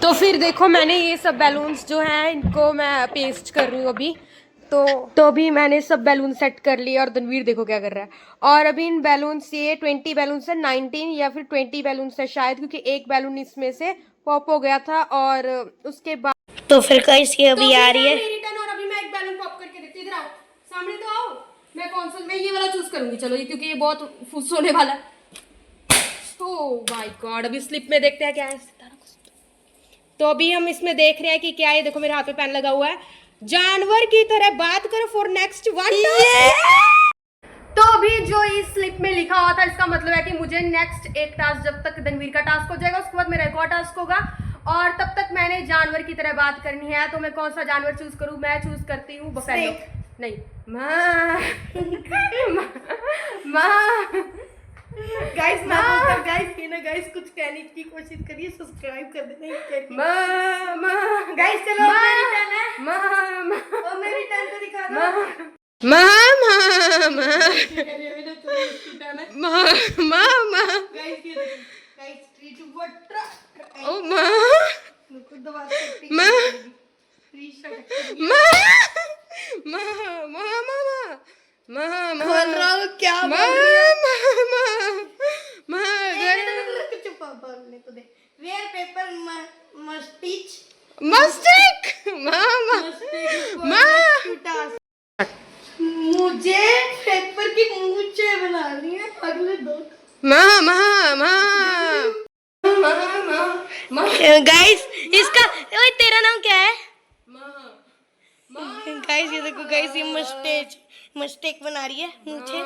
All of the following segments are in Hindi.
तो फिर देखो मैंने ये सब बैलून्स जो हैं इनको मैं पेस्ट कर रही हूँ अभी। तो अभी मैंने सब बैलून सेट कर लिए और तनवीर देखो क्या कर रहा है। और अभी इन बैलून्स ये 20 बैलून्स है, 19 या फिर 20 बैलून्स है शायद, क्योंकि एक बैलून इसमें से पॉप हो गया था। और उसके बाद तो फिर गाइस ये अभी आ रही है मेरी टर्न। और अभी मैं एक बैलून पॉप करके देखती हूँ। इधर आओ, सामने तो आओ। मैं कौन सा, मैं ये वाला चूज करूंगी चलो, ये क्योंकि ये बहुत फुस होने वाला है। ओह माय गॉड, अभी स्लिप में देखते हैं क्या है। तो अभी हम इसमें देख रहे हैं कि क्या है। देखो मेरे हाथ पे पेन लगा हुआ है। जानवर की तरह बात करो फॉर नेक्स्ट 1 तो अभी जो इस स्लिप में लिखा हुआ था इसका मतलब है कि मुझे नेक्स्ट एक टास्क, जब तक तनवीर का टास्क हो जाएगा उसके बाद मेरा एक और टास्क होगा, और तब तक मैंने जानवर की तरह बात करनी है। तो मैं कौन सा जानवर चूज करूं? मैं चूज करती हूँ बफेलो। नहीं, माँ गाइस मैं गाइस ये ना गाइस कुछ कहने की कोशिश करिए, सब्सक्राइब कर देना। गाइस चलो मेरी टर्न है। और मेरी टर्न तो दिखा दो। बोल रहा हूँ क्या बोल बोलने को दे। वेयर पेपर मस्टिच मुझे पेपर की मूंछें बनानी है अगले 2 गाइस इसका ओए तेरा नाम क्या है? गाइस ये देखो गाइस, ये मस्टेक बना रही है मुझे।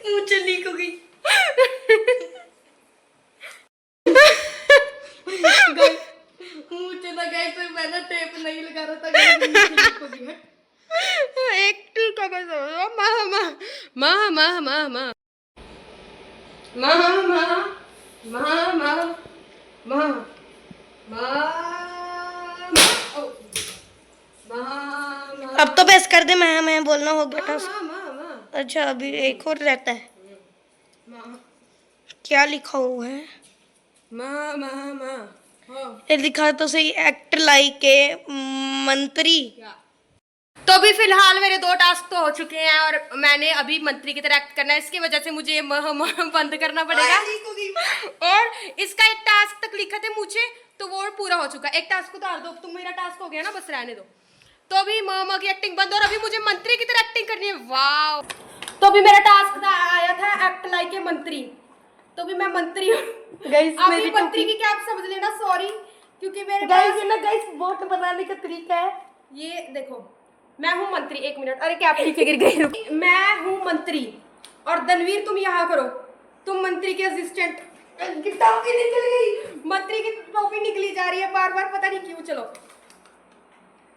मुझे लीक हो गई। मुझे ना गाइस मैंने टेप नहीं लगा रहा था। एक का बस अब तो बस कर दे, मैं बोलना हो गया था। अच्छा अभी एक और रहता है। क्या लिखा हुआ है? ये लिखा तो सही, एक्ट लाइक ए मंत्री। तो अभी फिलहाल मेरे 2 टास्क तो हो चुके हैं और मैंने अभी मंत्री की तरह एक्ट करना है। इसकी वजह से मुझे ये बंद करना पड़ेगा। और इसका एक टास्क तक लिखा थे मुझे, तो वो पूरा हो चुका है। एक टास्क उतार दो, तुम मेरा टास्क हो गया ना, बस रहने दो। तो अभी मामा की एक्टिंग बंद और अभी मुझे मंत्री की तरह एक्टिंग करनी है। वाह, तो अभी मेरा टास्क आया था एक्ट लाइक ए मंत्री। तो अभी मैं मंत्री हूँ। अभी मंत्री की क्या आप समझ लेना, सॉरी, क्योंकि मेरे गाइस ना गाइस वोट बनाने का तरीका है ये देखो। मैं हूँ मंत्री, 1 मिनट, अरे क्या पीछे गिर गई। मैं हूँ मंत्री और तनवीर तुम यहाँ करो, तुम मंत्री के असिस्टेंट। टोपी निकल गई, मंत्री की टोपी निकली जा रही है बार बार, पता नहीं क्यों। चलो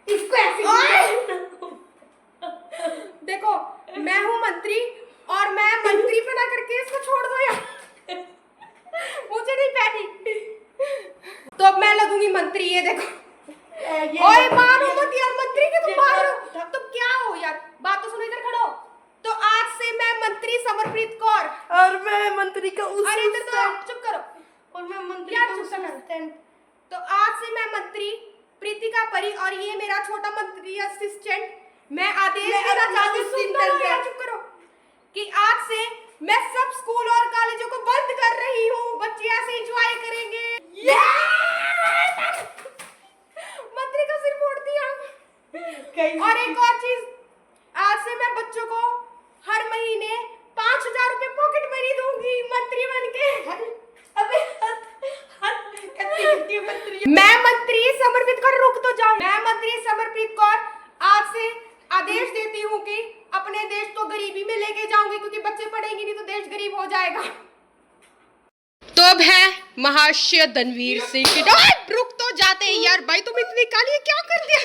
इसको ऐसे देखो, मैं हूँ मंत्री और मैं मंत्री बना करके इसको छोड़ दो यार। मुझे नहीं पहनी। तो अब मैं लगूंगी मंत्री, ये देखो। ओए मारो मत यार, मंत्री के तुम मारो तो क्या हो यार, बात तो सुनो, इधर खड़ो। तो आज से मैं मंत्री समरप्रीत कौर और मैं मंत्री का अरे इधर तो चुप करो। और मैं मंत्री क्या का चुप कर। तो आज से मैं मंत्री प्रीतिका परी और ये मेरा छोटा मंत्री असिस्टेंट, मैं आदेश देना चाहती हूँ, चुप करो, कि आज से मैं सब स्कूल और कॉलेजों को बंद कर रही हूँ। बच्चे ऐसे एंजॉय करेंगे। मंत्री का सिर फोड़ दिया। और एक और चीज, आज से मैं बच्चों को हर महीने 5,000 रुपए पॉकेट मनी दूंगी मंत्री बनके। अबे मैं मंत्री समर्पित कौर, रुक तो जाओ। मैं मंत्री समर्पित कौर आज से आदेश देती हूँ कि अपने देश को गरीबी में लेके जाऊंगी, क्योंकि बच्चे पढ़ेंगे नहीं तो देश गरीब हो जाएगा। तो अब है महाशय तनवीर सिंह की। रुक तो जाते हैं यार भाई, तुम इतनी काली क्या कर दिया।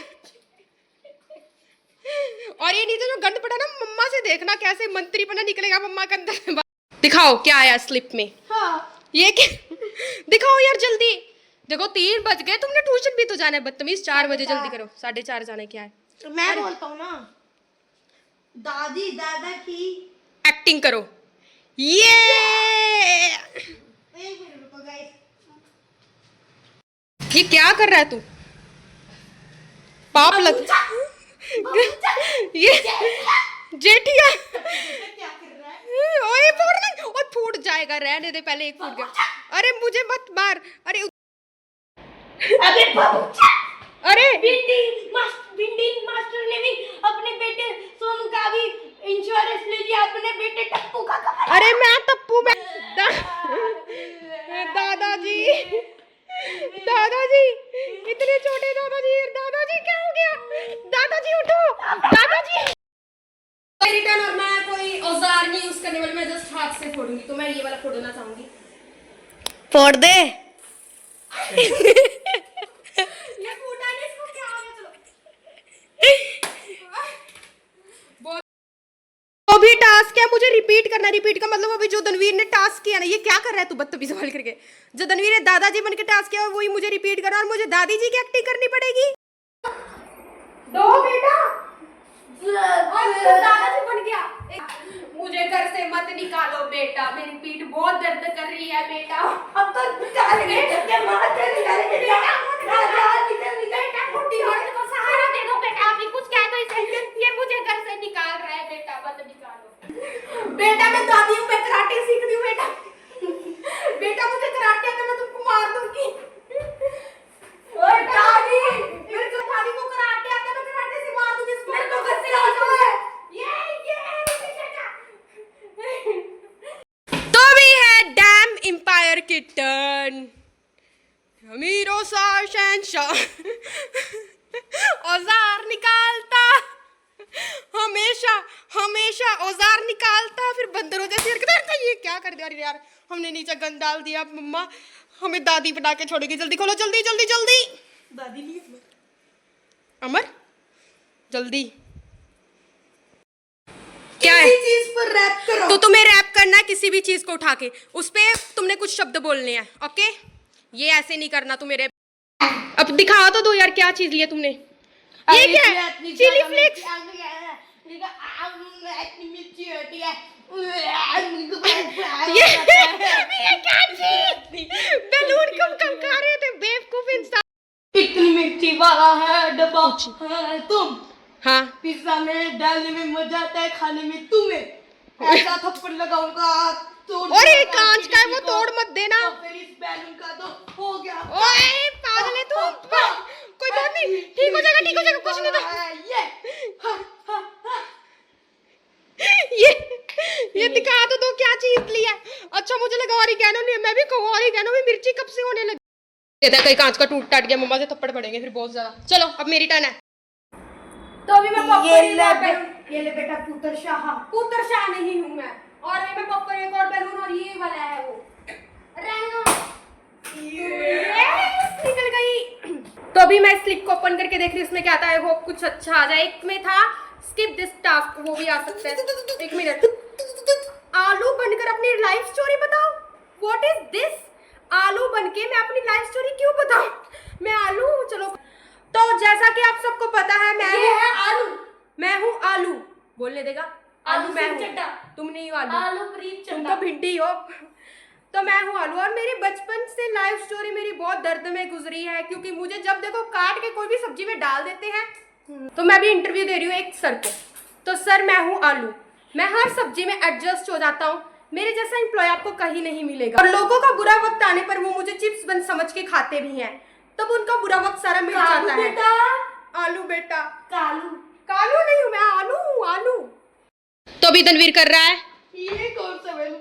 और ये नीचे जो गंद पड़ा ना, मम्मा से देखना कैसे मंत्री बना निकलेगा मम्मा के अंदर। दिखाओ क्या आया स्लिप में। हाँ ये क्या दिखाओ यार जल्दी। देखो 3 बज गए, तुमने ट्यूशन भी तो जाना है बदतमीज। 4 बजे जल्दी करो। 4:30 जाने क्या है। मैं बोलता हूँ ना, दादी दादा की एक्टिंग करो। ये एक मिनट रुको गाइस। ये क्या कर रहा है तू? पाप लग ये जेठिया क्या कर रहा है? ओए फोड़ नहीं, ओए फूट जाएगा, रहने दे, पहले एक फूट गया। अरे मुझे मत मार। अरे अबे बाबूचा, अरे भिंडी मास्टर ने भी अपने बेटे सोनू का भी इंश्योरेंस ले लिया, अपने बेटे टप्पू का। अरे मैं टप्पू में दादाजी दादाजी, इतने छोटे दादाजी। दादाजी क्या हो गया? दादाजी उठो, दादाजी। मेरी टर्न और मैं कोई औजार नहीं यूज करने वाली, मैं जस्ट हाथ से फोड़ूंगी। तो मैं ये वाला फोड़ना चाहूंगी। फोड़ दे। ये फूटा नहीं, इसको क्या हो गया? चलो वो भी टास्क है, मुझे रिपीट करना। रिपीट का मतलब अभी जो दनवीर ने टास्क किया ना, ये क्या कर रहा है तू बदतमीज सवाल करके? जो दनवीर ने दादाजी बन के टास्क किया वही मुझे रिपीट करना, और मुझे दादी जी की एक्टिंग करनी पड़ेगी। दो बेटा दादाजी बन गया। मुझे घर से मत निकालो बेटा, मेरी पीठ बहुत दर्द कर रही है बेटा। अब तो निकाल के बेटा बुढ़ी औरत को सहारा दे दो बेटा, अभी कुछ कह दो इसे। ये मुझे घर से निकाल रहा है बेटा, मत निकालो बेटा। मैं दादी हूँ, मैं कराटे सीख रही हूँ बेटा। बेटा मुझे कराटे आता है, मैं तुमको मार दूंगी। ओए दादी, मेरे को दादी को कराटे आता है, मैं कराटे से मार दूंगी इसको। मेरे को घर से आ जाओ। तो भी है डैम एम्पायर की टर्न। अमीरों सा शहंशाह औजार निकालता, हमेशा हमेशा औजार निकालता, फिर बंदरों जैसी हरकत करता। ये क्या कर दिया यार, हमने नीचे गंद डाल दिया। मम्मा हमें दादी बना के छोड़ेगी। जल्दी खोलो, जल्दी जल्दी जल्दी। दादी नहीं अमर जल्दी। क्या है? चीज पर रैप करो। तो तुम्हें रैप करना है किसी भी चीज को उठा के, उस पे तुमने कुछ शब्द बोलने हैं। ओके, ये ऐसे नहीं करना तू मेरे। अब दिखा तो दो यार, क्या चीज लिया तुमने? ये क्या है? Chilli flakes. ये क्या चीज? बैलून कम खा रहे थे बेवकूफ इंसान। इतनी मिर्ची वाला है डब्बा है तुम। हाँ पिज्जा में डालने में मजा आता है, खाने में तुम्हें ऐसा थप्पड़ लगाऊंगा तोड़। और ये कांच का है, वो तोड़ मत देना। तो फिर इस बैलून का तो हो गया। ओए पागल है तू। कोई बात नहीं, ठीक हो जाएगा, ठीक हो जाएगा, कुछ नहीं ये दिखा तो दो क्या चीज लिया। अच्छा मुझे लगा ऑरिगेनो नहीं है, मैं भी कहूँ ऑरिगेनो में मिर्ची कब से होने लगी। ये कहीं कांच का टूट टाट गया, मम्मा से थप्पड़ पड़ेंगे फिर बहुत ज्यादा। चलो अब मेरी टर्न है। तो अभी मैं ये ले बेटा पुत्र शाह नहीं हूँ मैं। और मैं पॉपकॉर्न एक और बैलून, और ये वाला है वो निकल गई। तो अभी मैं स्लिप को ओपन करके देख रही हूँ इसमें क्या आता है। होप कुछ अच्छा आ जाए। एक में था स्किप दिस टास्क, वो भी आ सकता है। एक मिनट, आलू बनकर अपनी लाइफ स्टोरी बताओ। What is this? आलू बनके मैं अपनी लाइफ स्टोरी क्यों बताऊं? मैं आलू हूँ। चलो, तो जैसा कि आप सबको पता है मैं हूँ आलू। बोलने देगा? आलू मैं हूँ, तुम नहीं हो आलू तुम तो भिंडी हो। तो मैं हूँ आलू, और मेरी बचपन से लाइफ स्टोरी मेरी बहुत दर्द में गुजरी है, क्योंकि मुझे जब देखो काट के कोई भी सब्जी में डाल देते हैं। तो मैं भी इंटरव्यू दे रही हूँ एक सर को। तो सर मैं हूँ आलू, मैं हर सब्जी में एडजस्ट हो जाता हूँ। मेरे जैसा एम्प्लॉय आपको कहीं नहीं मिलेगा। और लोगों का बुरा वक्त आने पर वो मुझे चिप्स बन समझ के खाते भी हैं, तब उनका बुरा वक्त सारा मिट जाता है। आलू बेटा, कालू नहीं हूँ मैं, आलू हूँ आलू। तो अभी तनवीर कर रहा है। ये कौन सा बैलून?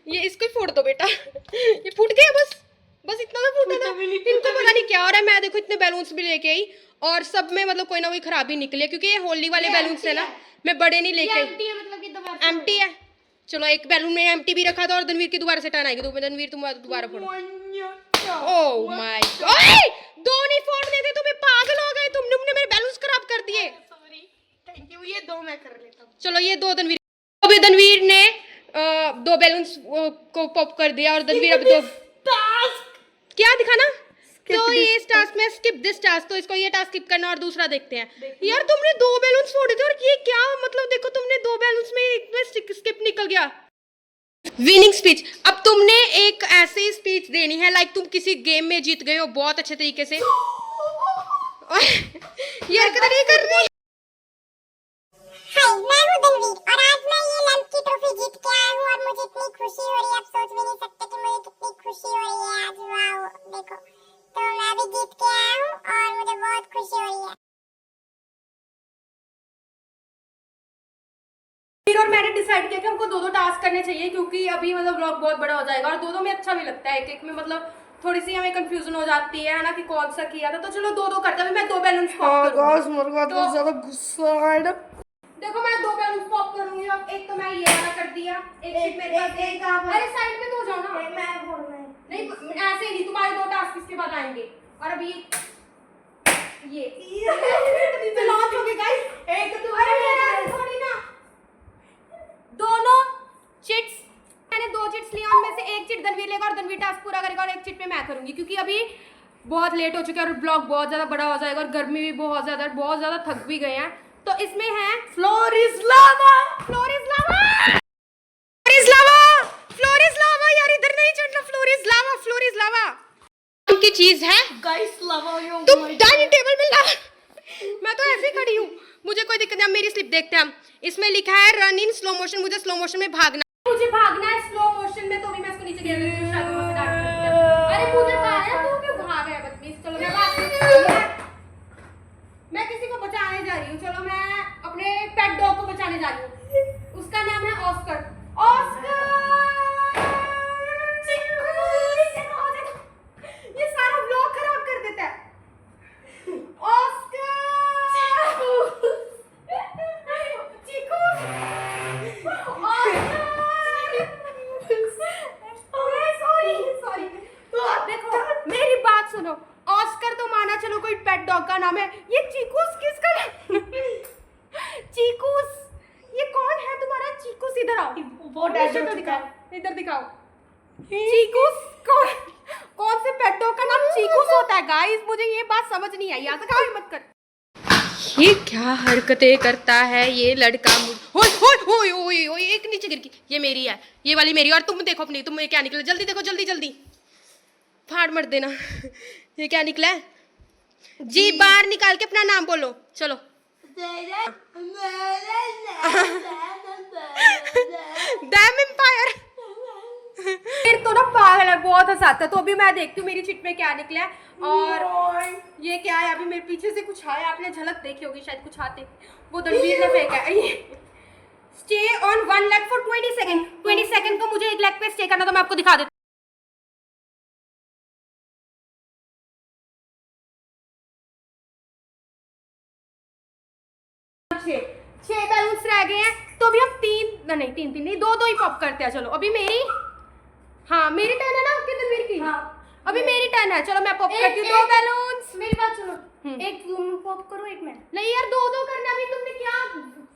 ये इसको ही फोड़ दो बेटा। ये फूट गया, बस इतना तो फूटा था। इनको पता नहीं क्या हो रहा है। मैं देखो इतने बैलून्स भी लेके आई, और सब में मतलब कोई ना कोई खराबी निकली है, क्योंकि ये होली वाले बैलून्स है ना, मैं बड़े नहीं लेके आई। एम्प्टी है। चलो एक बैलून में एम्प्टी भी रखा था, और तनवीर की दोबारा से टर्न आएगी। तो तनवीर तुम दोबारा फोड़ो। ओह माय गॉड, दो नहीं फोड़ने थे तुम्हें, पागल हो गए तुमने मेरे बैलून्स खराब कर दिए। Sorry, thank you. ये दो मैं कर लेता हूँ। चलो ये दो तनवीर। अभी तनवीर ने 2 बैलून्स को पॉप कर दिया, और तनवीर अब हैं स्किप दिस टास्क, तो इसको ये टास्क स्किप करना और दूसरा देखते हैं। यार तुमने 2 बैलून्स फोड़े थे और ये क्या मतलब, देखो तुमने 2 बैलून्स में एक में स्किप निकल गया। विनिंग स्पीच, अब तुमने एक ऐसी स्पीच देनी है लाइक तुम किसी गेम में जीत गए हो बहुत अच्छे तरीके से। ये हरकत नहीं कर रही। हाय, मैं हूँ तनवीर और आज मैं ये लंच की ट्रॉफी जीत के आया हूँ और मुझे इतनी खुशी हो रही है, आप सोच भी नहीं सकते कि मुझे कितनी खुशी हो रही है आज। वाओ देखो, तो मैं भी जीत के आया हूँ और मुझे बहुत खुशी हो रही है। और मैंने डिसाइड किया कि हमको 2-2 टास्क करने चाहिए, क्योंकि अभी मतलब व्लॉग बहुत बड़ा हो जाएगा और 2-2 में अच्छा भी लगता है। एक में मतलब थोड़ी सी हमें कंफ्यूजन हो जाती है ना कि कौन सा किया था, तो चलो 2-2 करते हैं। मैं 2 बैलून्स पॉप करूंगी। मेरे को बहुत ज्यादा गुस्सा आ रहा है। देखो मैं 2 बैलून्स पॉप करूंगी। अब एक तो मैं ये वाला कर दिया, एक मेरे पास एक। अरे साइड में तो हो जाओ ना। मैं बोल रहा हूँ नहीं ऐसे नहीं, तुम्हारे 2 टास्क इसके बाद आएंगे। और अभी ये लॉन्च हो गए गाइस। एक तो थोड़ी ना, दोनों चिट्स, मैंने 2 चिट्स लिए, उनमें से एक चिट धनवीर लेगा और धनवीर टास्क पूरा करेगा और एक चिट पे मैं करूंगी, क्योंकि अभी बहुत लेट हो चुका है और ब्लॉग बहुत ज्यादा बड़ा हो जाएगा और गर्मी भी बहुत ज्यादा थक भी गए हैं। तो इसमें है floor is lava, floor is lava, floor is lava, floor is lava. यार इधर नहीं चढ़ना, floor is lava, floor is lava की चीज है गाइस लावा। तुम डाइनिंग टेबल में लावा। मैं तो ऐसे ही खड़ी हूँ, मुझे कोई दिक्कत नहीं। मेरी स्लिप देखते हैं हम। इसमें लिखा है रन इन स्लो मोशन, मुझे स्लो मोशन में भागना, मुझे भागना है स्लो मोशन में। तो भी मैं इसको नीचे गिरा देती हूँ। अरे मुझे भागना, तू क्यों भाग रहा है बदतमीज। चलो मैं किसी को बचाने जा रही हूँ। चलो मैं अपने पेट डॉग को बचाने जा रही हूँ। उसका नाम है ऑस्कर। ऑस्कर ये सारा व्लॉग खराब कर देता है। ऑस्कर चीकू, सॉरी। देखो मेरी बात सुनो, ऑस्कर तो माना चलो कोई पेट डॉग का नाम है, ये चीकूस किसका नाम? चीकूस, ये कौन है तुम्हारा चीकूस? इधर आओ, वो डैड हो चुका है। इधर दिखाओ। चीकूस कौन से पेट डॉग का नाम चीकूस होता है? गाइस मुझे ये बात समझ नहीं आई। यहाँ से कहाँ मत कर। ये क्या हरकतें करता है ये लड़का। ओए ओए ओए, एक नीचे गिर गई। ये मेरी है, ये वाली मेरी। और तुम देखो अपनी, तुम क्या निकला? जल्दी देखो, जल्दी फाड़ मत देना। ये क्या निकला है? जी बाहर निकाल के अपना नाम बोलो। चलो डैम एम्पायर। फिर तो ना पागल है, बहुत हंसाता है। तो अभी मैं देखती हूँ मेरी चिट में क्या निकला है। और ये क्या है? अभी मेरे पीछे से कुछ आया, आपने झलक देखी होगी शायद कुछ आते। वो धनवीर ने फेंका है। Stay on 1 leg for 20 second. 20 second को मुझे एक लेग पे स्टे करना, तो मैं आपको दिखा देती हूँ। 6 बैलून्स रह गए हैं, तो अभी हम 3 नहीं 2 ही पॉप करते हैं। चलो अभी मेरी टर्न है ना, आपकी धनवीर की। अभी मेरी टर्न है। चलो मैं पॉप करती हूँ 2 बैलून्स। मेरी बात सुनो, एक तुम पॉप करो, एक मैं। नहीं यार 2-2 करना। अभी तुमने क्या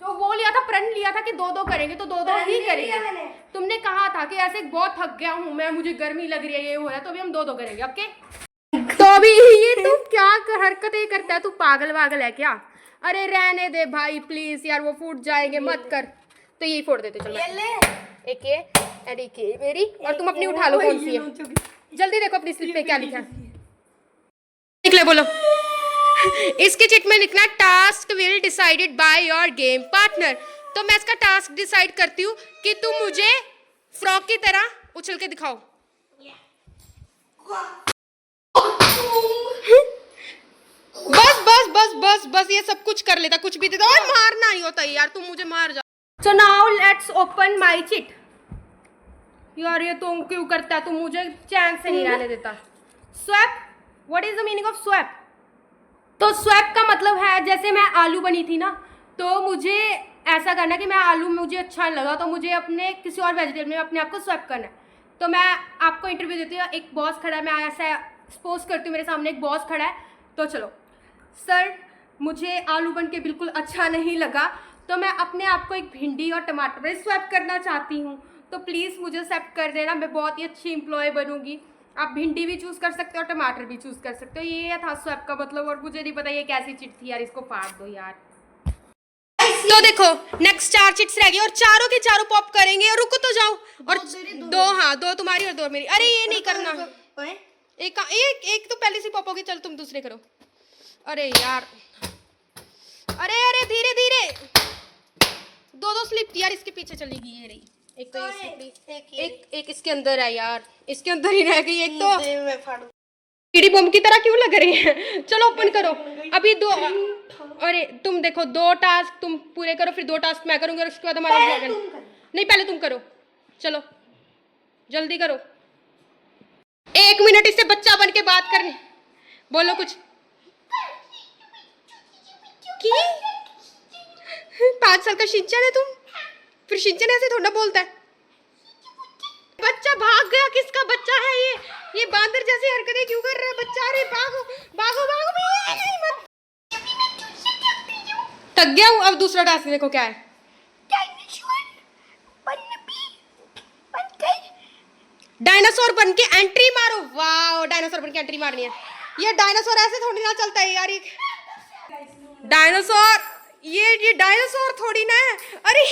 तो वो लिया था, प्रण लिया था कि 2-2 करेंगे, तो 2-2 ही करेंगे। तुमने कहा था कि ऐसे बहुत थक गया हूँ मैं, मुझे गर्मी लग रही है, ये हो रहा है, तो अभी हम 2-2 करेंगे। ओके तो अभी ये तू क्या हरकतें करता है? तू पागल वागल है क्या? अरे रहने दे भाई प्लीज यार, वो फूट जाएंगे, मत कर। तो यही फोड़ देते। चलो एक ये और एक ये मेरी, और तुम अपनी उठा लो कौन सी है। जल्दी देखो अपनी स्लिप पे क्या लिखा है, निकले बोलो। इसके चिट में लिखना task will decided by your game partner. तो मैं इसका टास्क डिसाइड करती हूँ कि तुम मुझे फ्रॉक की तरह उछल के दिखाओ। बस ये सब कुछ कर लेता, कुछ भी देता। और मारना ही होता है यार, तुम मुझे मार जाओ। So now let's open my chit. यार ये तुम क्यों करता है? तुम मुझे चैन से नहीं रहने देता। Swap, what is the meaning of swap? तो स्वैप का मतलब है, जैसे मैं आलू बनी थी ना, तो मुझे ऐसा करना कि मैं आलू मुझे अच्छा लगा, तो मुझे अपने किसी और वेजिटेबल में अपने आप को स्वैप करना है। तो मैं आपको इंटरव्यू देती हूँ, एक बॉस खड़ा है, मैं ऐसा सपोज करती हूँ मेरे सामने एक बॉस खड़ा है। तो चलो सर, मुझे आलू बन के बिल्कुल अच्छा नहीं लगा, तो मैं अपने आप को एक भिंडी और टमाटर में स्वैप करना चाहती हूँ, तो प्लीज़ मुझे स्वैप कर देना, मैं बहुत ही अच्छी एम्प्लॉय बनूंगी। आप भिंडी भी चूज कर सकते हो, टमाटर भी चूज कर सकते हो। ये था स्वैप का मतलब, और मुझे नहीं पता ये कैसी चिट थी यार, इसको फाड़ दो यार। तो देखो नेक्स्ट 4 चिट्स रह गई और चारों के चारों पॉप करेंगे। और रुको तो जाओ, और दो हाँ, 2 तुम्हारी और 2 मेरी। अरे ये नहीं करना, एक एक एक तो पहले से पॉप होगी। चल तुम दूसरे करो। अरे यार, अरे अरे धीरे धीरे, 2 स्लिप यार इसके पीछे चली गई। ये रही एक, तो ये स्लिप एक इसके अंदर है यार, इसके अंदर ही रह गई एक तो। कीड़ी बम की तरह क्यों लग रही है? चलो ओपन करो अभी 2। अरे तुम देखो 2 टास्क तुम पूरे करो, फिर 2 टास्क मैं करूंगी और उसके बाद हमारा नहीं, पहले तुम करो। चलो जल्दी करो। 1 मिनट इससे बच्चा बन के बात करने, बोलो कुछ। 5 साल का शिंचन है तुम, फिर शिंचन ऐसे थोड़ा बोलता है। बच्चा भाग गया, किसका बच्चा है ये बांदर जैसी हरकतें क्यों कर रहा है बच्चा? अरे भागो भागो भागो, नहीं मत। थक गया हूँ। अब दूसरा टास्क देखो क्या है। डायनासोर बन के एंट्री मारो। वाह, डायनासोर बन के एंट्री मारनी है। ये डायनासोर ऐसे थोड़ी ना चलता है यार, डायनासोर ये डायनासोर थोड़ी ना है। अरे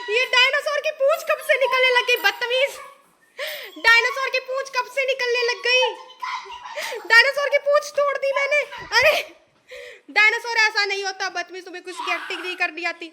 ये डायनासोर की पूंछ कब से निकलने लग गई? बदतमीज, डायनासोर की पूंछ कब से निकलने लग गई? डायनासोर की पूंछ तोड़ दी मैंने। अरे डायनासोर ऐसा नहीं होता बदतमीज, तुम्हें कुछ की एक्टिंग नहीं करनी आती।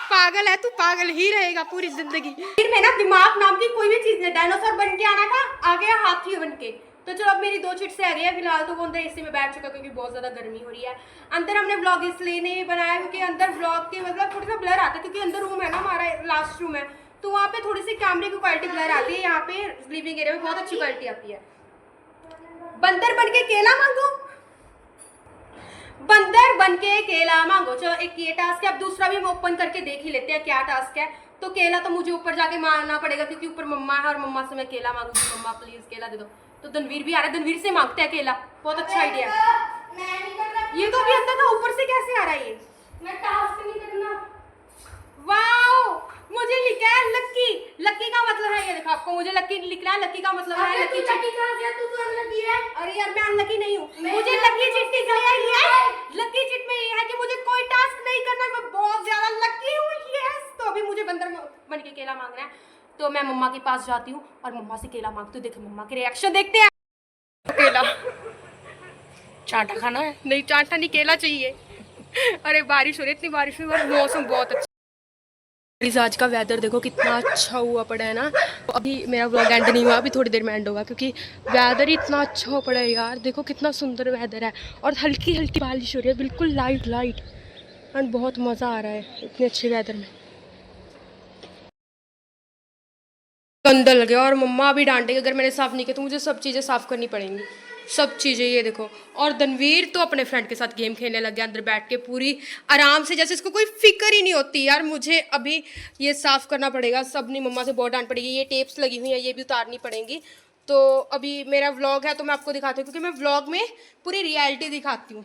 पागल है तू, पागल ही रहेगा पूरी जिंदगी। फिर में ना दिमाग नाम की कोई भी चीज नहीं। डायनासोर बन के आना था, आ गया हाथी बन के। तो चलो अब मेरी 2 चिट्स रह गई है फिलहाल। तो वो अंदर एसी में बैठ चुका क्योंकि बहुत ज्यादा गर्मी हो रही है। अंदर हमने व्लॉग इसलिए नहीं बनाया क्योंकि अंदर व्लॉग के मतलब थोड़ा सा ब्लर आता है, क्योंकि अंदर रूम है ना हमारा, लास्ट रूम है, तो वहाँ पे थोड़ी सी कैमरे की क्वालिटी ब्लर आती है। यहाँ पे लिविंग एरिया में बहुत अच्छी क्वालिटी आती है। बंदर बन के केला मांगो, बंदर बन के केला मांगो। चलो एक ये टास्क है, अब दूसरा भी हम ओपन करके देख ही लेते हैं क्या टास्क है। तो केला तो मुझे ऊपर जाके मांगना पड़ेगा क्योंकि ऊपर मम्मा है और मम्मा से मैं केला मांगूंगी। मम्मा प्लीज केला दे दो। तो धनवीर भी आ रहा है, धनवीर से मांगते हैं केला, बहुत अच्छा आइडिया है। ये तो अभी अंदर था, ऊपर से कैसे आ रहा है ये? मैं टास्क नहीं करना। वाओ, मुझे लिखा है लक्की। लक्की का मतलब है ये देखो, आपको मुझे लक्की लिखना है। लक्की का मतलब है लक्की चिट्ठी। तू अनलकी है? अरे यार मैं अनलकी नहीं हूँ, मुझे लक्की चिट्ठी का है। लक्की चिट में ये है कि मुझे कोई टास्क नहीं करना, मैं बहुत ज्यादा लक्की हूँ। यस, तो अभी मुझे बंदर बन के केला मांगना है। तो मैं मम्मा के पास जाती हूँ और मम्मा से केला मांगती हूँ। देखो मम्मा के रिएक्शन देखते हैं। केला चाटा खाना है? नहीं चाटा नहीं, केला चाहिए। अरे बारिश हो रही है, इतनी बारिश हुई और मौसम बहुत अच्छा। आज का वेदर देखो कितना अच्छा हुआ पड़ा है ना। अभी मेरा व्लॉग एंड नहीं हुआ, अभी थोड़ी देर में एंड होगा क्योंकि वेदर इतना अच्छा हो पड़ा है यार। देखो कितना सुंदर वेदर है और हल्की हल्की बारिश हो रही है, बिल्कुल लाइट लाइट, एंड बहुत मज़ा आ रहा है इतने अच्छे वेदर में। गंदा लगे और मम्मा अभी डांटेगी अगर मैंने साफ़ नहीं किया, तो मुझे सब चीज़ें साफ़ करनी पड़ेंगी, सब चीज़ें। ये देखो, और धनवीर तो अपने फ्रेंड के साथ गेम खेलने लग गया अंदर बैठ के पूरी आराम से, जैसे इसको कोई फिक्र ही नहीं होती यार। मुझे अभी ये साफ़ करना पड़ेगा, सब नहीं, मम्मा से बहुत डांट पड़ेगी। ये टेप्स लगी हुई हैं, ये भी उतारनी पड़ेंगी। तो अभी मेरा व्लॉग है तो मैं आपको दिखाती हूँ क्योंकि मैं व्लॉग में पूरी रियलिटी दिखाती हूँ।